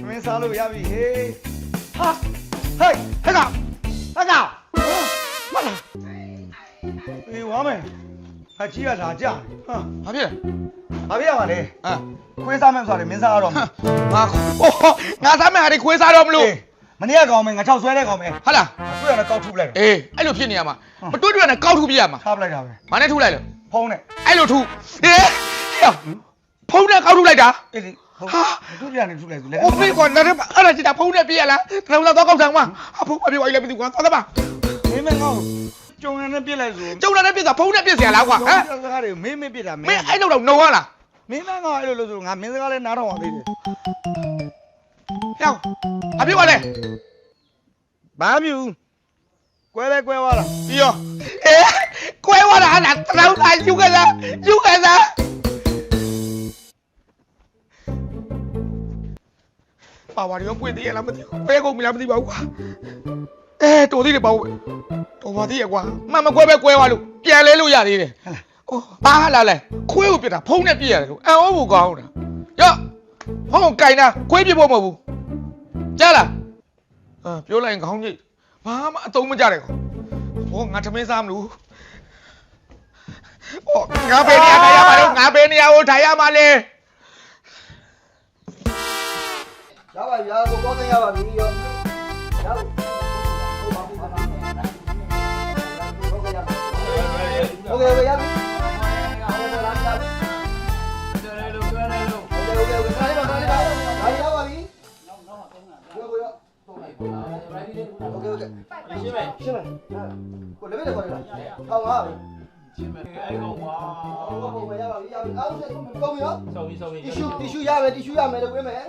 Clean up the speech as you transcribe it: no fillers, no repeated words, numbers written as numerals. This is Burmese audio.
မင်းစားလို့ရပြီဟေးဟာဟေးဟဲ့ကောင်မလားအေးဝါမယ်အကြီးကလာကြဟာဘာဖြစ်ရမှာလဲခွေးစားမယ်ဆိုတယ်မင်းစားရတော့ငါစားမယ်ဟာဒီခွေးစားတော့မလို့မနေ့ကကောင်မယ်ငါ6ဆွဲတဲ့ကောင်မယ်ဟုတ်လားတွေ့ရတယ်ကောက်ထုတ်လိုက်အေးအဲ့လိုဖြစ်နေရမှာမတွေ့တွေ့နဲ့ကောက်ထုတ်ပြရမှာထားပလိုက်တာပဲဘာနဲ့ထုတ်လိုက်လဲဖုံးနဲ့အဲ့လိုထုတ်ဖုံးနဲ့ကောက်ထုတ်လိုက်တာအေးလေဟာထုတ်ပြရတယ်ထုတ်လိုက်ဆိုလေโอ้พี่ก่อนนะအဲ့ဒါကြည့်တာဖုံးနဲ့ပြရလားတော်တော်တော့ကောက်ဆောင်မှာဖုံးမပြပါဘူးလေမသိဘူးကွာသွားပါမင်းမငေါ့ကျုံရနဲ့ပြစ်လိုက်ဆိုကျုံရနဲ့ပြစ်တာဖုံးနဲ့ပြစ်เสียလားကွာဟမ်စကားတွေမင်းပြစ်တာမင်းအဲ့လိုတော့နှုံရလားမင်းမငေါ့အဲ့လိုလို့ဆိုငါမင်းစကားလဲနားထောင်အောင်သေးတယ်ဟောအပြစ်ပါလေဘာမြူကွဲလဲကွဲသွားလားပြီးရောကွဲသွားတာဟာလားတောင်းတာယူခဲ့လားပါဝါရောပွင့်သေးရလားမသိဘူးပဲကုန်ပြီလားမသိပါဘူးကွာတော်သေးတယ်ပေါ့တော်ပါသေးရကွာမကွဲပဲကွဲသွားလို့ပြန်လဲလို့ရသေးတယ်အိုးဘာလားလဲခွေးကိုပြစ်တာဖုံးနဲ့ပြစ်ရတယ်လို့အံ့ဩဖို့ကောင်းတာရော့ဟောကင်တာခွေးပြစ်ဖို့မဟုတ်ဘူးကြားလားပြောလိုက်ရင်ခေါင်းကြီးဘာမှအသုံးမကျတဲ့ကောင်ဟောငါသမင်းစားမလို့ငါဘယ်နေရာထိုင်ရမှာလဲငါဘယ်နေရာကိုထိုင်ရမှာလဲရပါပြီကိုကောင်းရပါပြီရောရပါโอเคရပြီရှင်းမယ်ကိုလည်းပဲခေါ်ရအောင်ထောင်ပါပဲရှင်းမယ်အဲ့ကောင်ပါဟိုရပါပြီရပြီအားလုံးကုန်ပြီနော်တီရှူရမယ်လို့ပြောမယ်